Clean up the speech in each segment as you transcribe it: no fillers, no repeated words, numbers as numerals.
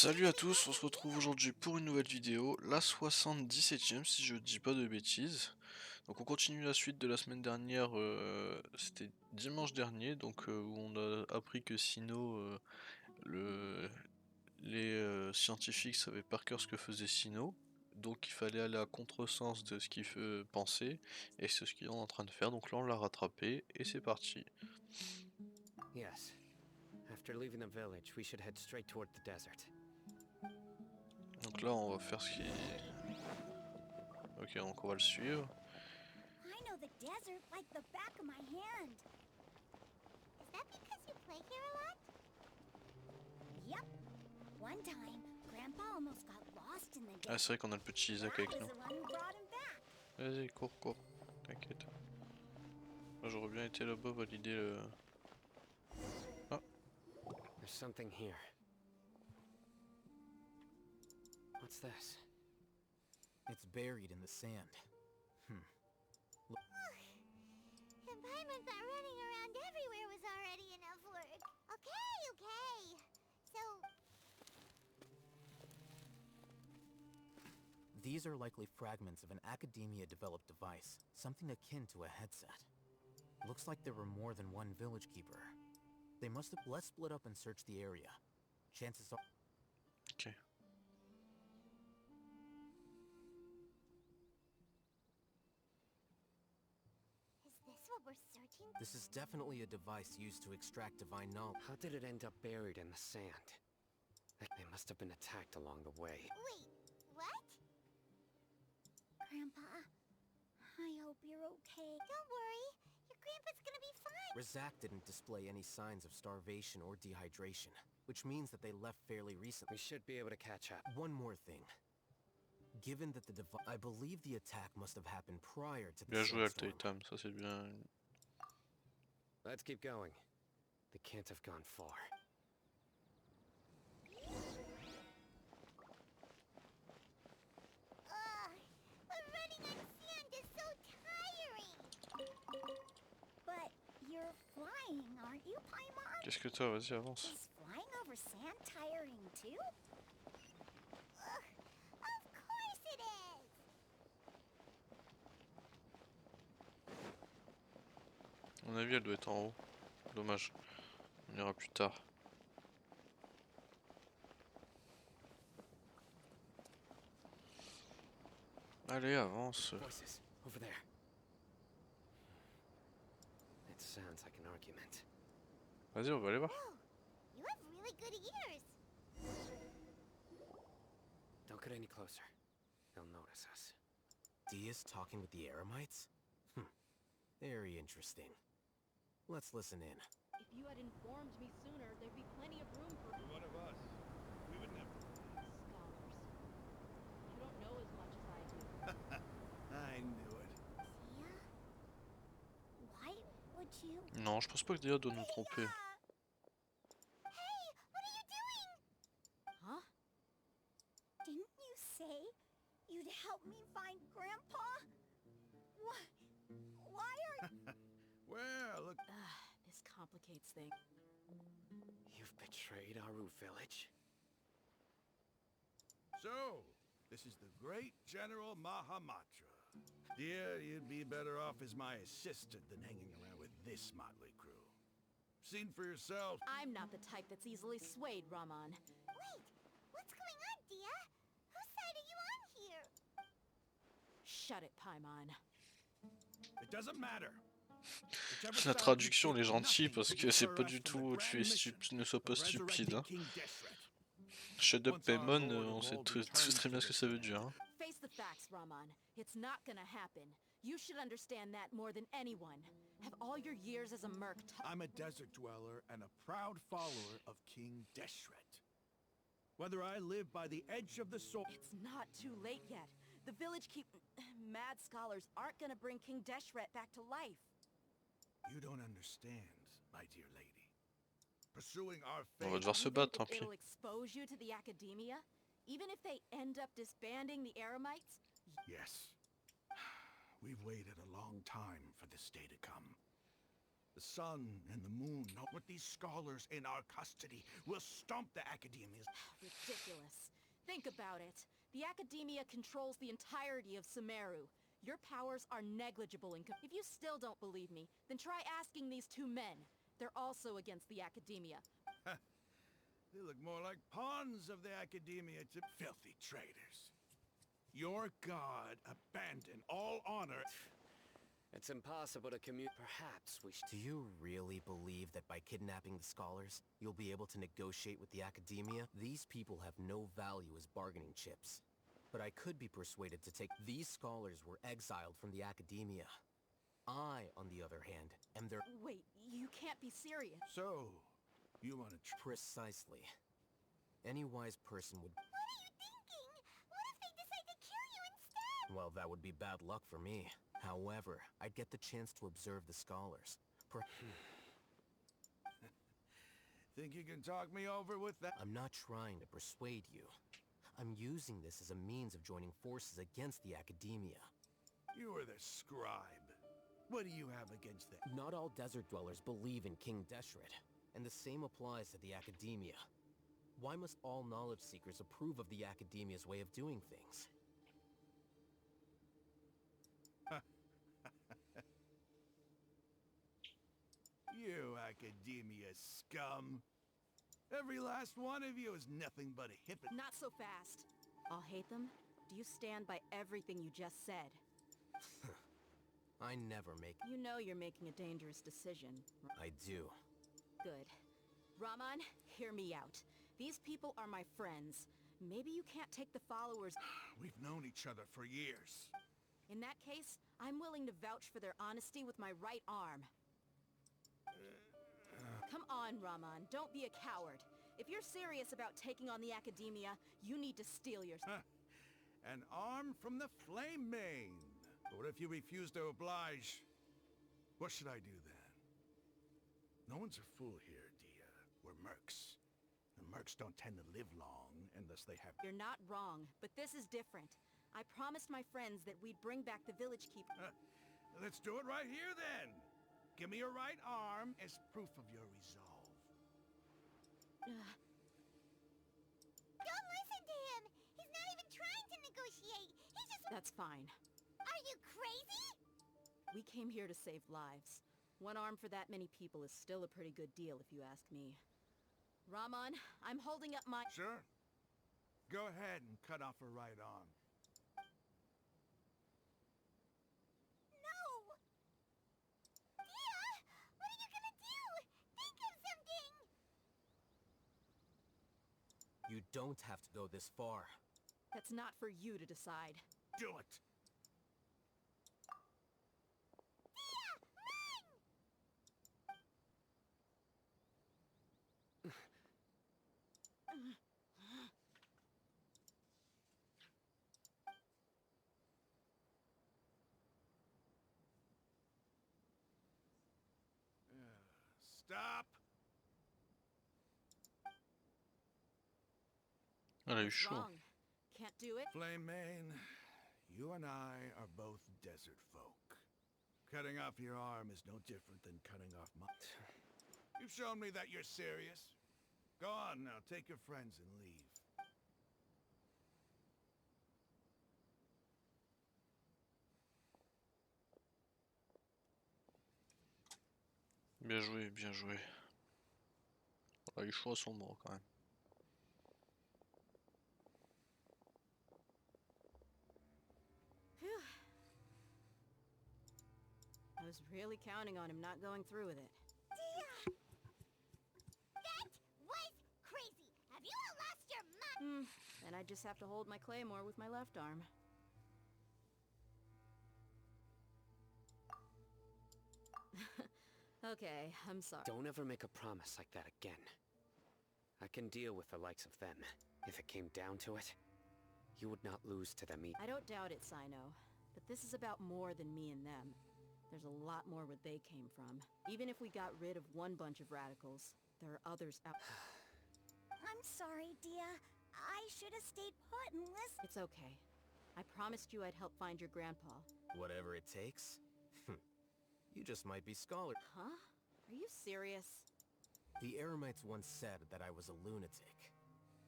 Salut à tous, on se retrouve aujourd'hui pour une nouvelle vidéo, la 77e si je dis pas de bêtises. Donc on continue la suite de la semaine dernière, c'était dimanche dernier, donc où on a appris que Sino, le, les scientifiques savaient par cœur ce que faisait Sino. Donc il fallait aller à contresens de ce qu'il pensait, et c'est ce qu'ils sont en train de faire, donc là on l'a rattrapé, et c'est parti. Yes. After leaving the village, we should head straight toward the desert. Donc là on va faire ce qui... Ok, donc on va le suivre. I know the desert like the back of my hand. Is that because you play here a lot? Yep. One time, Grandpa almost got lost in the Ah desert. c'est vrai qu'on a le petit Isaac I avec was nous. the one who brought him back. Vas-y, cours, cours, t'inquiète. Moi j'aurais bien été là-bas valider le... Ah, There's something here. What's this? It's buried in the sand. The pirates that running around everywhere was already enough work. Okay. So, These are likely fragments of an academia-developed device, something akin to a headset. Looks like there were more than one village keeper. They must have... Let's split up and search the area. Chances are... ok. is this what we're searching for? This is definitely a device used to extract divine knowledge. How did it end up buried in the sand? They must have been attacked along the way. Wait, what? Grandpa, I hope you're okay. Don't worry. Your grandpa's gonna be fine. Razak didn't display any signs of starvation or dehydration, which means that they left fairly recently. We should be able to catch up. One more thing. Given that the device... I believe the attack must have happened prior to the Bien joué sandstorm. Altaitam, ça c'est bien. Let's keep going. They can't have gone far. Ugh, but running on sand is so tiring. But you're flying, aren't you, Paimon? Qu'est-ce que toi, vas-y avance. Is flying over sand tiring too? Ugh, of course it is. À mon avis elle doit être en haut. Dommage. On ira plus tard. Allez, avance. Voices, over there. It sounds like an argument. Vas-y, on va aller voir. Whoa, you have really good ears. Don't get any closer. They'll notice us. Dia's talking with the Eremites? Very interesting. Let's listen in. If you had informed me sooner, there'd be plenty of room for You're one of us. We would never. scholars. You don't know as much as I do. I knew it. Tia? Why would you? Non, je pense pas que Dia doit nous tromper. Hey, what are you doing? Huh? Didn't you say you'd help me find Grandpa? Why are Well, look. This complicates things. You've betrayed Aru village? So, this is the great General Mahamatra. Dear, you'd be better off as my assistant than hanging around with this motley crew. Seen for yourself. I'm not the type that's easily swayed, Raman. Wait, what's going on, Dia? Whose side are you on here? Shut it, Paimon. It doesn't matter. Whichever La side you traduction elle est pick, gentille nothing parce will que get c'est her pas us du from the tout grand tu es mission ne sois pas of stupide. resurrecting Hein. King Deshret. Shut up Once our Paimon, Lord on of sait all tous returns très bien to ce que this ça veut dire. Hein. Face the facts, Raman. It's not gonna happen. You should understand that more than anyone. Have all your years as a merc I'm a desert dweller and a proud follower of King Deshret. Whether I live by the edge of the sword... It's not too late yet. The village mad scholars aren't gonna bring King Deshret back to life. You don't understand, my dear lady. Pursuing our On va fate... devoir se You battre, think tant pis. it'll expose you to the academia? Even if they end up disbanding the Eremites? Yes. We've waited a long time for this day to come. The The sun and the moon, with these scholars in our custody, will stomp the academia's... Ridiculous. Think about it. The Academia controls the entirety of Sumeru. Your powers are negligible in if you still don't believe me, then try asking these two men. They're also against the Academia. They look more like pawns of the Academia to filthy traitors. Your god abandoned all honor. It's impossible to commute. Perhaps we should... Do you really believe that by kidnapping the scholars, you'll be able to negotiate with the Academia? These people have no value as bargaining chips. But I could be persuaded to take... These scholars were exiled from the Academia. I, on the other hand, am their... Wait, you can't be serious. So, you want to... Precisely. Any wise person would... What are you thinking? What if they decide to kill you instead? Well, that would be bad luck for me. However, I'd get the chance to observe the scholars. Think you can talk me over with that? I'm not trying to persuade you. I'm using this as a means of joining forces against the Academia. You are the scribe. What do you have against that? Not all desert dwellers believe in King Deshret, and the same applies to the Academia. Why must all knowledge seekers approve of the Academia's way of doing things? You Academia scum. Every last one of you is nothing but a hypocrite. Not so fast. I'll hate them. Do you stand by everything you just said? I never make... You know you're making a dangerous decision. I do. Good. Raman, hear me out. These people are my friends. Maybe you can't take the followers... We've known each other for years. In that case, I'm willing to vouch for their honesty with my right arm. Come on, Raman. Don't be a coward. If you're serious about taking on the Academia, you need to steel your... An arm from the flame mane. What if you refuse to oblige? What should I do then? No one's a fool here, Dia. We're mercs. And mercs don't tend to live long unless they have... You're not wrong, but this is different. I promised my friends that we'd bring back the village keeper. Let's do it right here then. Give me your right arm as proof of your resolve. Don't listen to him! He's not even trying to negotiate! He just... That's fine. Are you crazy? We came here to save lives. One arm for that many people is still a pretty good deal, if you ask me. Raman, I'm holding up my... Sure. Go ahead and cut off her right arm. No! Dia! What are you gonna do? Think of something! You don't have to go this far. That's not for you to decide. Do it! Dia! Run! Stop! Elle a eu What's chaud. wrong? Can't do it? Flame Mane, you and I are both desert folk. Cutting off your arm is no different than cutting off my... You've shown me that you're serious. Go on now, take your friends and leave. Bien joué, bien joué. Elle a eu chaud à son mort quand même. Phew. I was really counting on him not going through with it. Dia! That was crazy! Have you all lost your mind? And I just have to hold my claymore with my left arm. Okay, I'm sorry. Don't ever make a promise like that again. I can deal with the likes of them. If it came down to it, you would not lose to them either. I don't doubt it, Sino. But this is about more than me and them. There's a lot more where they came from. Even if we got rid of one bunch of radicals, there are others out... I'm sorry, Dia. I should have stayed put and listened. It's okay. I promised you I'd help find your grandpa. Whatever it takes? You just might be scholar. Huh? Are you serious? The Eremites once said that I was a lunatic.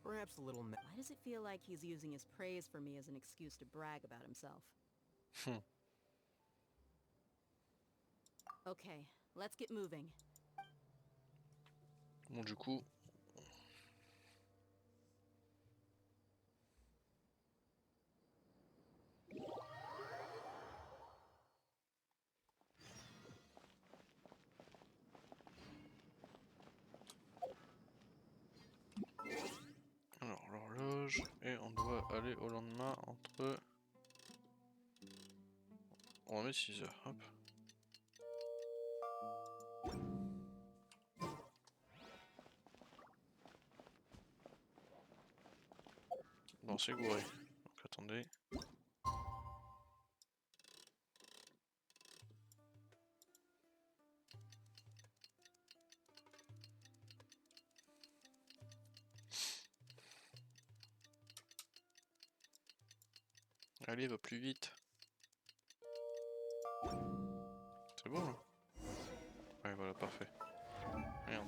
Perhaps a little Why does it feel like he's using his praise for me as an excuse to brag about himself? Okay, let's get moving. Bon, du coup... Alors, l'horloge, et on doit aller au lendemain entre... On va mettre 6 heures, hop. Bon, c'est gouré. Donc attendez. Allez, va plus vite. C'est bon là? Ouais, voilà, parfait. Merde.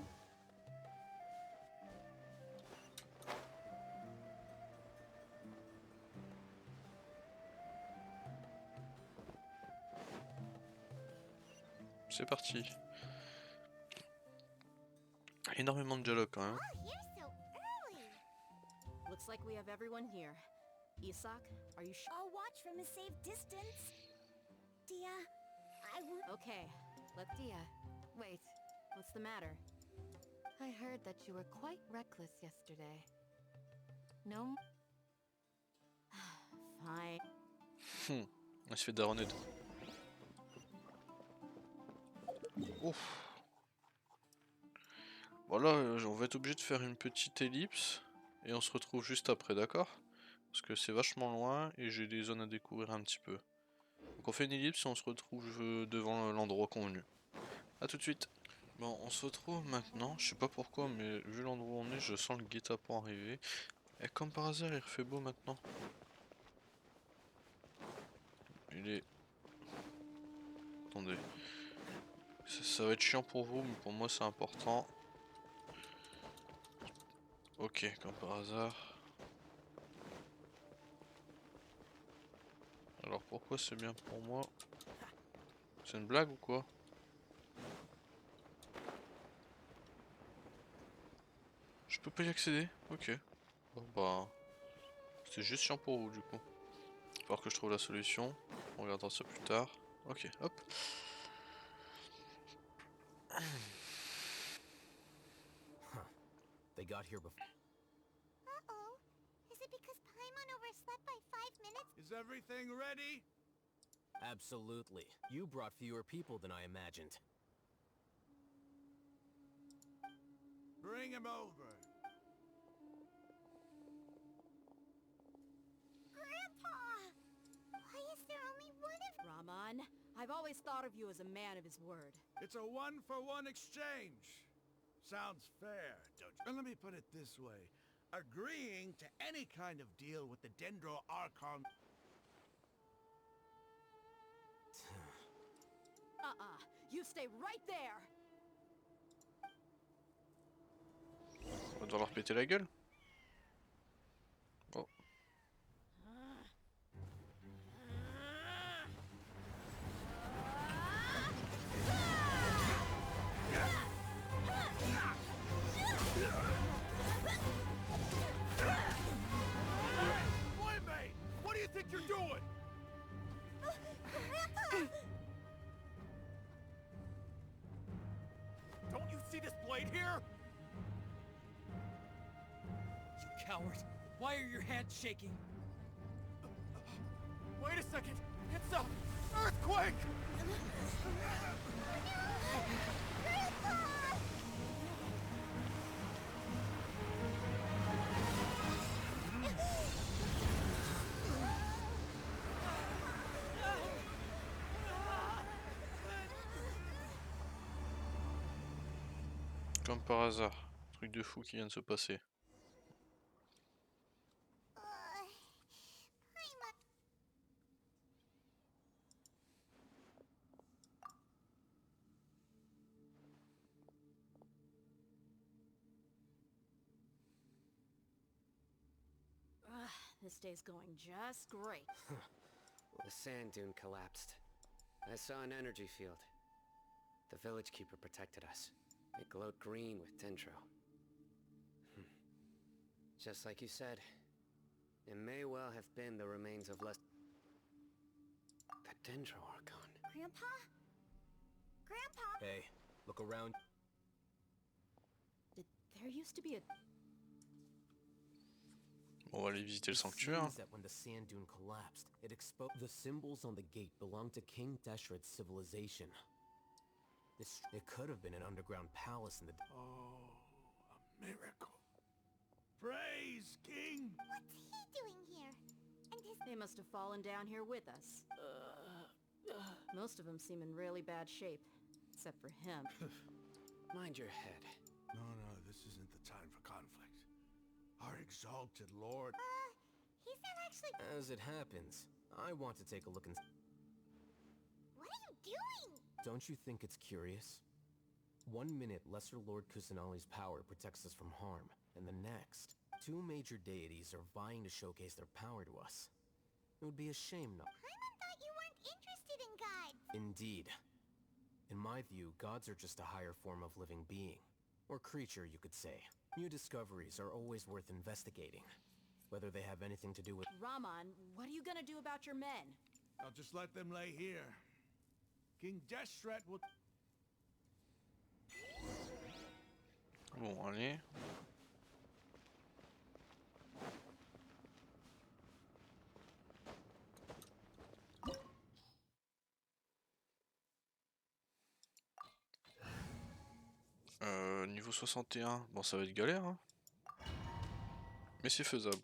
C'est parti. Énormément de dialogue quand même. Oh, you're so early. Looks like we have everyone here. Isak, are you sure? I'll watch from a safe distance. Dia, I won't. Okay, let's... Dia, wait. What's the matter? I heard that you were quite reckless yesterday. No? Fine. On se fait daronner. Ouf. Voilà, on va être obligé de faire une petite ellipse. Et on se retrouve juste après, d'accord? Parce que c'est vachement loin et j'ai des zones à découvrir un petit peu. Donc on fait une ellipse et on se retrouve devant l'endroit convenu. A tout de suite. Bon, on se retrouve maintenant, je sais pas pourquoi, mais vu l'endroit où on est, je sens le guet-apens arriver. Et comme par hasard, il refait beau maintenant. Il est... Attendez. Ça va être chiant pour vous, mais pour moi c'est important. Ok, comme par hasard. Alors pourquoi c'est bien pour moi? C'est une blague ou quoi? Je peux pas y accéder? Ok. Bon bah... C'est juste chiant pour vous du coup. Il va falloir que je trouve la solution. On regardera ça plus tard. Ok, hop. They got here before. Uh-oh. Is it because Paimon overslept by 5 minutes? Is everything ready? Absolutely. You brought fewer people than I imagined. Bring him over. Grandpa! Why is there only one of... Raman, I've always thought of you as a man of his word. It's a one-for-one exchange. Sounds fair, don't you? And let me put it this way. Agreeing to any kind of deal with the Dendro Archon... You stay right there! On va devoir leur péter la gueule. Oh. Boy, what do you think you're doing? Grandpa! Don't you see this blade here? You coward! Why are your hands shaking? Wait a second! It's a earthquake! Comme par hasard. Truc de fou qui vient de se passer. Paimon... This day's going just great. The sand dune collapsed. I saw an energy field. The village keeper protected us. It glowed green with dendro. Just like you said, it may well have been the remains of less... The dendro are gone. Grandpa? Grandpa? Hey, look around. There used to be a... On va aller visiter le It sanctuaire. seems that when the sand dune collapsed, it exposed the symbols on the gate belonged to King Deshret's civilization. It could have been an underground palace in the... Oh, a miracle. Praise King! What's he doing here? And his... They must have fallen down here with us. Most of them seem in really bad shape, except for him. Mind your head. No, this isn't the time for conflict. Our exalted lord... he's not actually... As it happens, I want to take a look and... What are you doing? Don't you think it's curious? 1 minute, Lesser Lord Kusanali's power protects us from harm, and the next, 2 major deities are vying to showcase their power to us. It would be a shame not... Paimon thought you weren't interested in gods. Indeed. In my view, gods are just a higher form of living being. Or creature, you could say. New discoveries are always worth investigating. Whether they have anything to do with... Raman, what are you gonna do about your men? I'll just let them lay here. King Deshret will... Bon, allez. Niveau 61, bon ça va être galère, hein. Mais c'est faisable.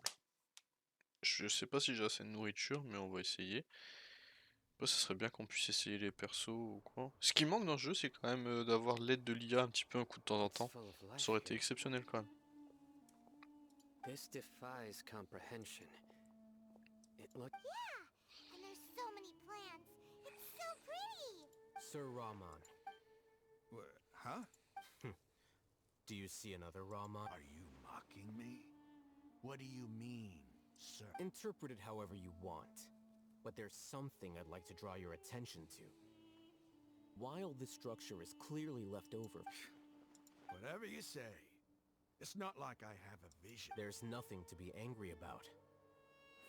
Je sais pas si j'ai assez de nourriture, mais on va essayer. Après, ça serait bien qu'on puisse essayer les persos ou quoi. Ce qui manque dans le jeu, c'est quand même d'avoir l'aide de l'IA un petit peu un coup de temps en temps. Full of life Ça aurait été here. exceptionnel quand même. This defies comprehension. It looked... Yeah, and there's so many plants. It's so pretty. Sir Raman, Huh? do you see another Raman? Are you mocking me? What do you mean, sir? Interpret it however you want. But there's something I'd like to draw your attention to. While this structure is clearly left over, Whatever you say. It's not like I have a vision. there's nothing to be angry about.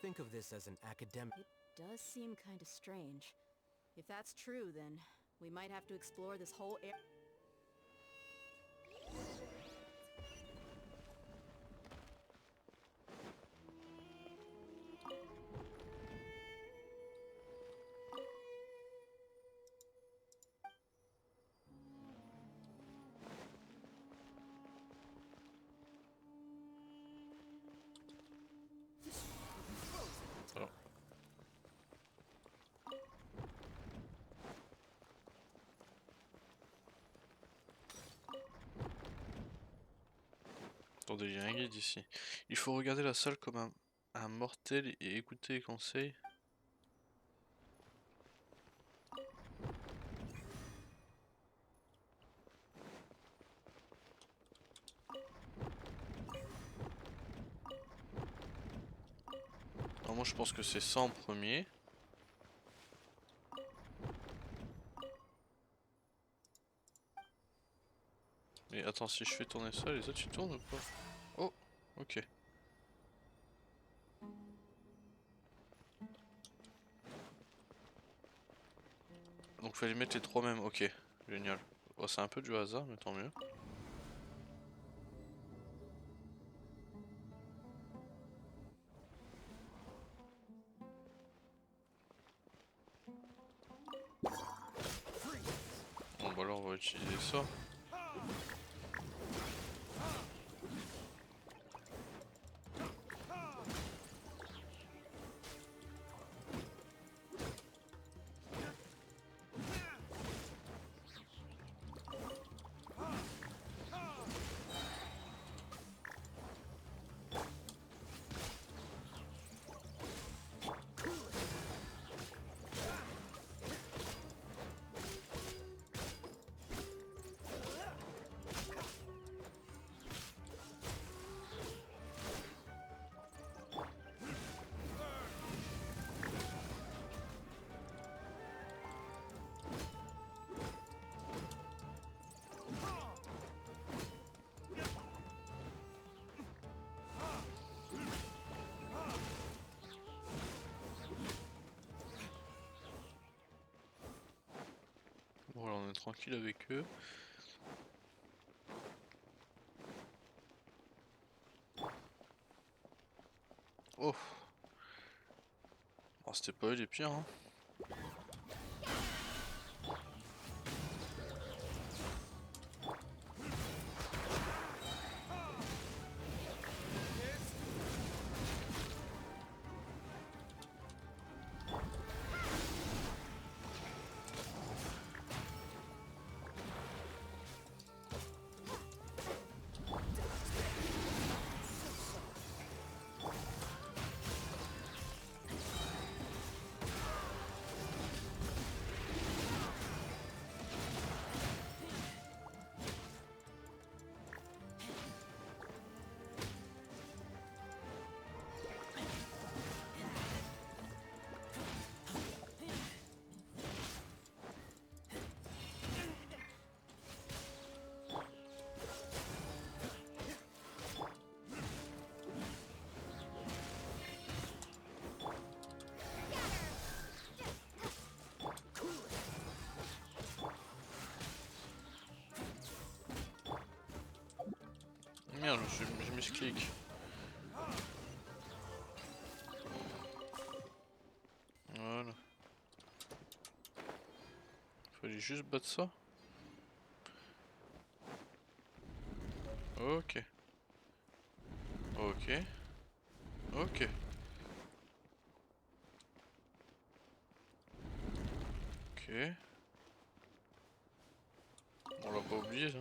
Think of this as an academic... It does seem kind of strange. If that's true, then we might have to explore this whole area. Alors. Attendez, il y a un guide ici. Il faut regarder la salle comme un mortel et écouter les conseils. Alors moi je pense que c'est ça en premier. Mais attends, si je fais tourner ça, les autres ils tournent ou pas? Oh, ok. Donc fallait mettre les 3 mêmes, ok, génial. Bon, c'est un peu du hasard, mais tant mieux. Bon bah alors on va utiliser ça. est tranquille avec eux. Oh, oh c'était pas eux les pires hein. Merde, je misclick. Voilà. Fallait juste battre ça. Ok. Ok. Ok. Ok. On l'a pas oublié ça.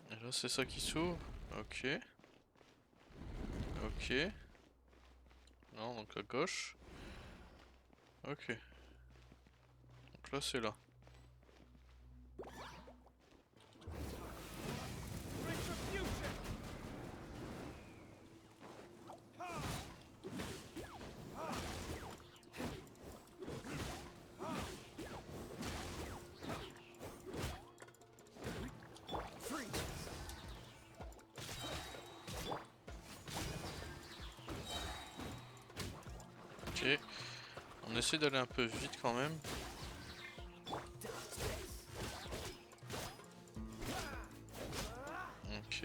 Et là c'est ça qui s'ouvre. Ok. Ok. Non, donc à gauche. Ok. Donc là c'est là. Ok. On essaie d'aller un peu vite quand même. Ok.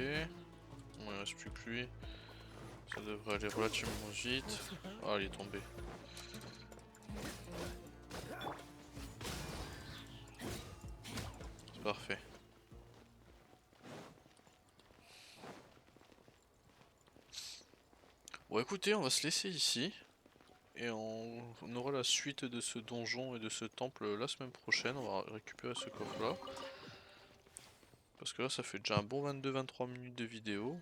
Bon, il reste plus que lui. Ça devrait aller relativement vite. Ah, il est tombé. C'est parfait. Bon écoutez, on va se laisser ici. Et on aura la suite de ce donjon et de ce temple la semaine prochaine. On va récupérer ce coffre là. Parce que là ça fait déjà un bon 22-23 minutes de vidéo.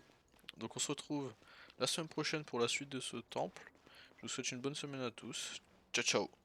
Donc on se retrouve la semaine prochaine pour la suite de ce temple. Je vous souhaite une bonne semaine à tous. Ciao ciao.